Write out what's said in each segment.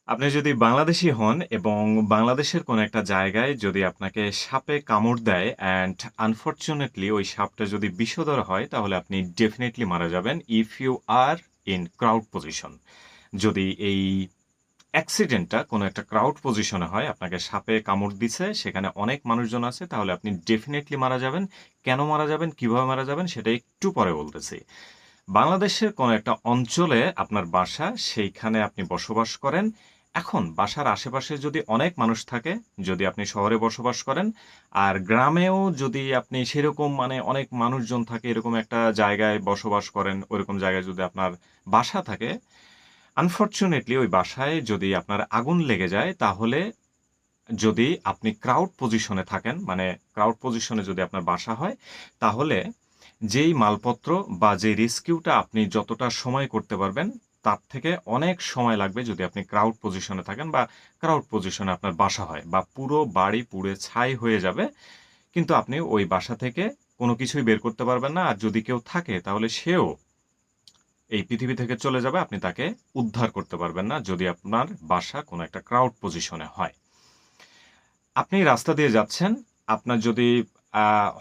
আপনি যদি বাংলাদেশী হন এবং বাংলাদেশের কোনো একটা জায়গায় যদি আপনাকে সাপে কামড় দেয় অ্যান্ড আনফরচুনেটলি ওই সাপটা যদি বিষধর হয় তাহলে আপনি ডেফিনেটলি মারা যাবেন if you are in crowd position. যদি এই অ্যাক্সিডেন্টটা কোনো একটা ক্রাউড পজিশনে হয়, আপনাকে সাপে কামড় দিছে, সেখানে অনেক মানুষজন আছে, তাহলে আপনি ডেফিনেটলি মারা যাবেন। কেন মারা যাবেন, কিভাবে মারা যাবেন সেটা একটু পরে বলতেছি। বাংলাদেশের কোনো একটা অঞ্চলে আপনার বাসা, সেইখানে আপনি বসবাস করেন। এখন বাসার আশেপাশে যদি অনেক মানুষ থাকে, যদি আপনি শহরে বসবাস করেন, আর গ্রামেও যদি আপনি সেরকম মানে অনেক মানুষজন থাকে এরকম একটা জায়গায় বসবাস করেন, ওইরকম জায়গায় যদি আপনার বাসা থাকে, আনফরচুনেটলি ওই বাসায় যদি আপনার আগুন লেগে যায়, তাহলে যদি আপনি ক্রাউড পজিশনে থাকেন, মানে ক্রাউড পজিশনে যদি আপনার বাসা হয়, তাহলে যেই মালপত্র বা যে রেস্কিউটা আপনি যতটা সময় করতে পারবেন, তার থেকে অনেক সময় লাগবে যদি আপনি ক্রাউড পজিশনে থাকেন বা ক্রাউড পজিশনে আপনার বাসা হয়, বা পুরো বাড়ি পুড়ে ছাই হয়ে যাবে। কিন্তু আপনি ওই বাসা থেকে কোনো কিছুই বের করতে পারবেন না। আর যদি কেউ থাকে তাহলে সেও এই পৃথিবী থেকে চলে যাবে। আপনি তাকে উদ্ধার করতে পারবেন না যদি আপনার বাসা কোনো একটা ক্রাউড পজিশনে হয়। আপনি রাস্তা দিয়ে যাচ্ছেন, আপনার যদি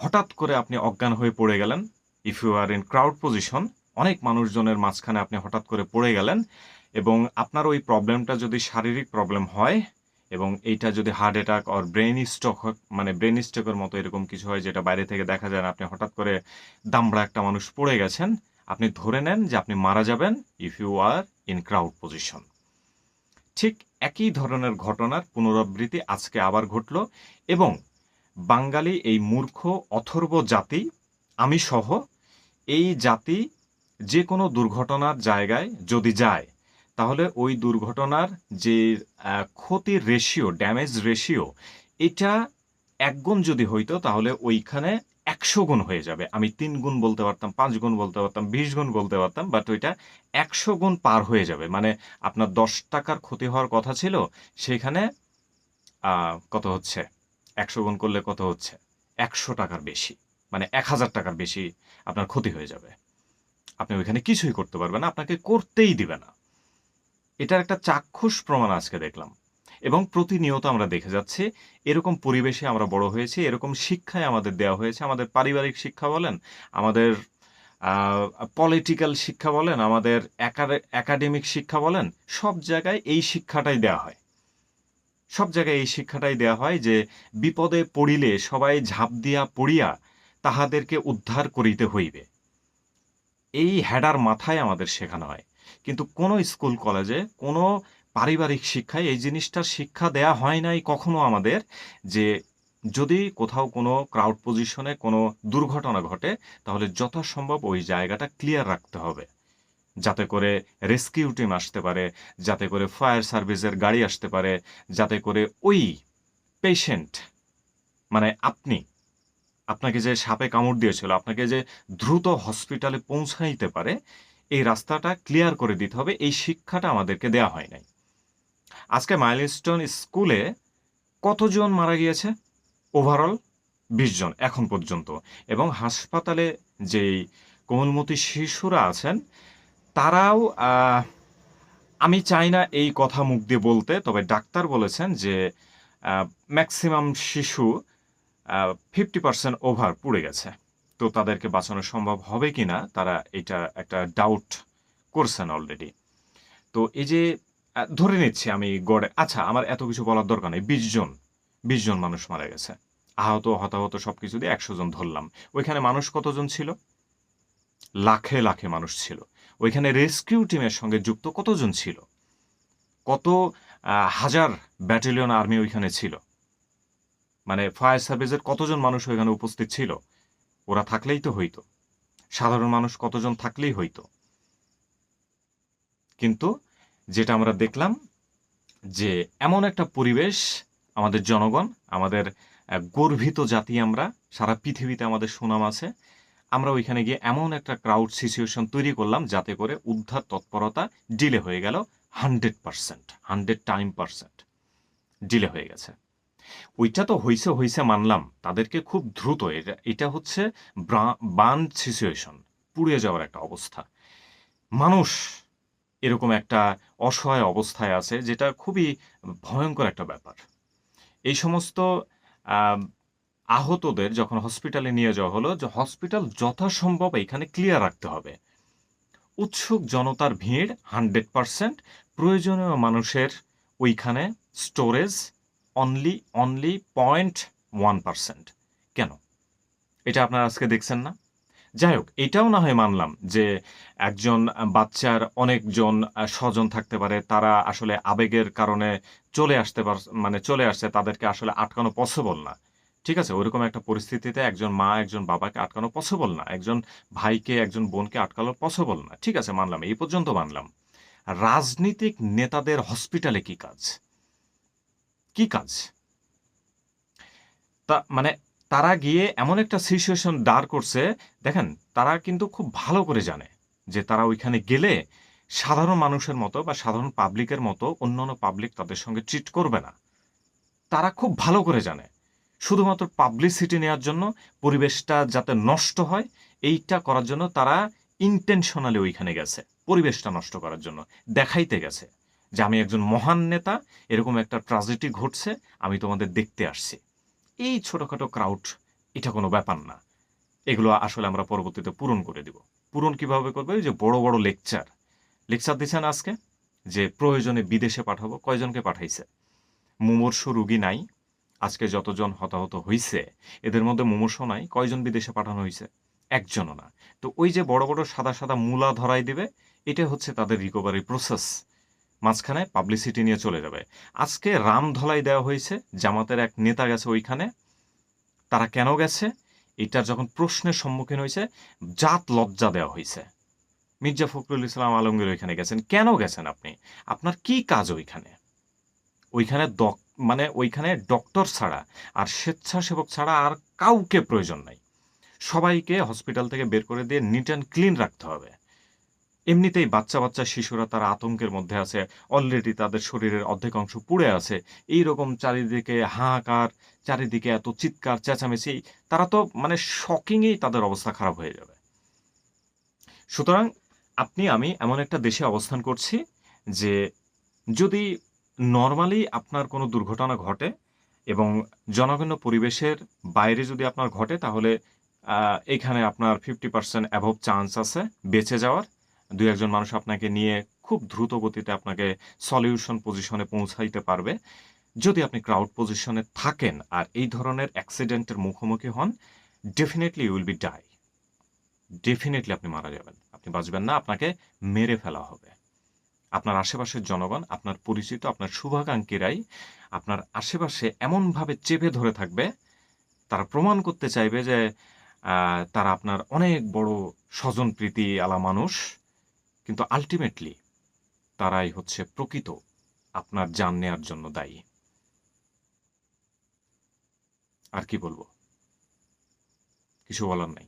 হঠাৎ করে আপনি অজ্ঞান হয়ে পড়ে গেলেন, if you are in crowd position, অনেক মানুষজনের মাঝখানে আপনি হঠাৎ করে পড়ে গেলেন, এবং আপনার ওই প্রবলেমটা যদি শারীরিক প্রবলেম হয়, এবং এইটা যদি heart attack or brain stroke, মানে ব্রেন স্ট্রোকের মতো এরকম কিছু হয় যেটা বাইরে থেকে দেখা যায় না, আপনি হঠাৎ করে দামড়া একটা মানুষ পড়ে গেছেন, আপনি ধরে নেন যে আপনি মারা যাবেন if you are in crowd position. ঠিক একই ধরনের ঘটনার পুনরাবৃত্তি আজকে আবার ঘটল, এবং বাঙালি এই মূর্খ অথর্ব জাতি, আমি সহ, এই জাতি যে কোনো দুর্ঘটনার জায়গায় যদি যায়, তাহলে ওই দুর্ঘটনার যে ক্ষতির রেশিও, ড্যামেজ রেশিও, এটা ১ গুণ যদি হইতো তাহলে ওইখানে ১০০ গুণ হয়ে যাবে। আমি ৩ গুণ বলতে পারতাম, ৫ গুণ বলতে পারতাম, ২০ গুণ বলতে পারতাম, বাট ওইটা ১০০ গুণ পার হয়ে যাবে। মানে আপনার ৳১০ ক্ষতি হওয়ার কথা ছিল, সেখানে কত হচ্ছে? ১০০ গুণ করলে কত হচ্ছে? ৳১০০ বেশি। মানে ৳১,০০০ বেশি আপনার ক্ষতি হয়ে যাবে। আপনি ওইখানে কিছুই করতে পারবেন না। আপনাকে করতেই দিবে না। এটার একটা চাক্ষুষ প্রমাণ আজকে দেখলাম। এবং প্রতিনিয়ত আমরা দেখে যাচ্ছি, এরকম পরিবেশে আমরা বড় হয়েছি, এরকম শিক্ষাই আমাদের দেওয়া হয়েছে। আমাদের পারিবারিক শিক্ষা বলেন, আমাদের আ পলিটিক্যাল শিক্ষা বলেন, আমাদের একাডেমিক শিক্ষা বলেন, সব জায়গায় এই শিক্ষাটাই দেয়া হয়। সব জায়গায় এই শিক্ষাটাই দেয়া হয় যে, বিপদে পড়িলে সবাই ঝাঁপ দিয়া পড়িয়া তাহাদেরকে উদ্ধার করিতে হইবে। এই হ্যাডার মাথায় আমাদের শেখানো হয়। কিন্তু কোনো স্কুল কলেজে, কোনো পারিবারিক শিক্ষায় এই জিনিসটার শিক্ষা দেয়া হয় নাই কখনো আমাদের, যে যদি কোথাও কোনো ক্রাউড পজিশনে কোনো দুর্ঘটনা ঘটে, তাহলে যথাসম্ভব ওই জায়গাটা ক্লিয়ার রাখতে হবে। যাতে করে রেস্কিউ টিম আসতে পারে, যাতে করে ফায়ার সার্ভিসের গাড়ি আসতে পারে, যাতে করে ওই পেশেন্ট, মানে আপনাকে যে সাপে কামড় দিয়েছিল, আপনাকে যে দ্রুত হসপিটালে পৌঁছাইতে পারে, এই রাস্তাটা ক্লিয়ার করে দিতে হবে। এই শিক্ষাটা আমাদেরকে দেয়া হয় নাই। আজকে মাইলস্টোন স্কুলে কতজন মারা গিয়েছে? ওভারঅল ২০ জন এখন পর্যন্ত। এবং হাসপাতালে যেই কোমলমতি শিশুরা আছেন, তারাও আমি চাই না এই কথা মুখ দিয়ে বলতে, তবে ডাক্তার বলেছেন যে আ মেক্সিমাম শিশু 50% ওভার পুড়ে গেছে। তো তাদেরকে বাঁচানো সম্ভব হবে কিনা তারা এটা একটা ডাউট করছেন অলরেডি। তো এই যে ধরে নিচ্ছি আমি গড়ে, আচ্ছা আমার এত কিছু বলার দরকার নেই। ২০ জন মানুষ মারা গেছে। আহত, হতাহত সবকিছু দিয়ে ১০০ জন ধরলাম। ওইখানে মানুষ কতজন ছিল? লাখে, লাখে মানুষ ছিল। ওইখানে রেস্কিউ টিমের সঙ্গে যুক্ত কতজন ছিল? কত হাজার ব্যাটালিয়ন আর্মি ওইখানে ছিল? মানে ফায়ার সার্ভিসের কতজন মানুষ ওইখানে উপস্থিত ছিল? ওরা থাকলেই তো হইতো। সাধারণ মানুষ কতজন থাকলেই হইতো। কিন্তু যেটা আমরা দেখলাম যে এমন একটা পরিবেশ, আমাদের জনগণ, আমাদের গর্বিত জাতি আমরা, সারা পৃথিবীতে আমাদের সুনাম আছে। আমরা ওইখানে গিয়ে এমন একটা ক্রাউড সিচুয়েশন তৈরি করলাম যাতে করে উদ্ধার তৎপরতা ডিলে হয়ে গেল 100%, 100 টাইম পারসেন্ট ডিলে হয়ে গেছে। ওইটা তো হইছে মানলাম। তাদেরকে খুব দ্রুত, এটা হচ্ছে বার্ন সিচুয়েশন, পুড়ে যাওয়ার একটা অবস্থা। মানুষ এরকম একটা অসহায় অবস্থায় আছে, যেটা খুবই ভয়ংকর একটা ব্যাপার। এই সমস্ত আম আহতদের যখন হসপিটালে নিয়ে যাওয়া হলো, যে হসপিটাল যথাসম্ভব এখানে ক্লিয়ার রাখতে হবে। উৎসুক জনতার ভিড় 100%, প্রয়োজনীয় মানুষের ওইখানে স্টোরেজ অনলি 0.1%। কেন? এটা আপনারা আজকে দেখছেন না? যাই হোক, এটাও না হয় মানলাম যে একজন বাচ্চার অনেকজন স্বজন থাকতে পারে। তারা আসলে আবেগের কারণে চলে আসছে। তাদেরকে আসলে আটকানো পসিবল না। ঠিক আছে? ওইরকম একটা পরিস্থিতিতে একজন মা, একজন বাবাকে আটকানো পসিবল না। একজন ভাইকে, একজন বোনকে আটকানো পসিবল না। ঠিক আছে, মানলাম। এই পর্যন্ত মানলাম। রাজনীতিক নেতাদের হসপিটালে কি কাজ? কি কাজ? মানে তারা গিয়ে এমন একটা সিচুয়েশন দাঁড় করছে, দেখেন তারা কিন্তু খুব ভালো করে জানে যে তারা ওইখানে গেলে সাধারণ মানুষের মতো বা সাধারণ পাবলিকের মতো অন্যান্য পাবলিক তাদের সঙ্গে ট্রিট করবে না। তারা খুব ভালো করে জানে। শুধুমাত্র পাবলিসিটি নেয়ার জন্য, পরিবেশটা যাতে নষ্ট হয়, এইটা করার জন্য তারা ইনটেনশনালি ওইখানে গেছে। পরিবেশটা নষ্ট করার জন্য। দেখাইতে গেছে যে আমি একজন মহান নেতা, এরকম একটা ট্র্যাজেডি ঘটছে, আমি তোমাদের দেখতে আসছি। এই ছোটখাটো ক্রাউড, এটা কোনো ব্যাপার না। এগুলো আসলে আমরা পরবর্তীতে পূরণ করে দিব। পূরণ কিভাবে করবে? ওই যে বড়, বড় লেকচার দিছে না আজকে? যে প্রয়োজনে বিদেশে পাঠাবো। কয়জনকে পাঠাইছে? মুমূর্ষু রোগী নাই। আজকে যতজন হতাহত হইছে, এদের মধ্যে মুমূর্ষু নাই। কয়জন বিদেশে পাঠানো হইছে? একজনও না। তো ওই যে বড়, বড় সাদা, সাদা মূলা ধরাই দিবে, এটা হচ্ছে তাদের রিকভারি প্রসেস। মাঝখানে পাবলিসিটি নিয়ে চলে যাবে। আজকে রামধলাই দেওয়া হয়েছে। জামাতের এক নেতা গেছে ওইখানে। তারা কেন গেছে? এটার যখন প্রশ্নের সম্মুখীন হয়েছে, জাত লজ্জা দেওয়া হয়েছে। মির্জা ফখরুল ইসলাম আলমগীর ওইখানে গেছেন। কেন গেছেন আপনি? আপনার কি কাজ ওইখানে? ওইখানে ওইখানে ডক্টর ছাড়া আর স্বেচ্ছাসেবক ছাড়া আর কাউকে প্রয়োজন নাই। সবাইকে হসপিটাল থেকে বের করে দিয়ে নিট অ্যান্ড ক্লিন রাখতে হবে। এমনিতেই বাচ্চা শিশুরা তারা আতঙ্কের মধ্যে আছে। অলরেডি তাদের শরীরের অর্ধেক অংশ পুড়ে আছে। এইরকম চারিদিকে হাহাকার, চারিদিকে এত চিৎকার চেঁচামেচি, তারা তো শকিংয়েই তাদের অবস্থা খারাপ হয়ে যাবে। সুতরাং আমি এমন একটা দেশে অবস্থান করছি যে যদি নরমালি আপনার কোনো দুর্ঘটনা ঘটে এবং জনগণ্য পরিবেশের বাইরে যদি আপনার ঘটে, তাহলে এখানে আপনার 50% অ্যাভব চান্স আছে বেঁচে যাওয়ার। ২-১ জন মানুষ আপনাকে নিয়ে খুব দ্রুত গতিতে আপনাকে সলিউশন পজিশনে পৌঁছাইতে পারবে। যদি আপনি ক্রাউড পজিশনে থাকেন আর এই ধরনের অ্যাক্সিডেন্টের মুখোমুখি হন, definitely you will be die. Definitely আপনি মারা যাবেন। আপনি বাঁচবেন না, আপনাকে মেরে ফেলা হবে। আপনার আশেপাশের জনগণ, আপনার পরিচিত, আপনার শুভাকাঙ্ক্ষীরাই আপনার আশেপাশে এমনভাবে চেপে ধরে থাকবে, তারা প্রমাণ করতে চাইবে যে তারা আপনার অনেক বড় স্বজনপ্রীতি আলা মানুষ। কিন্তু আল্টিমেটলি তারাই হচ্ছে প্রকৃত আপনার জান নেয়ার জন্য দায়ী। আর কি বলবো? কিছু বলার নাই।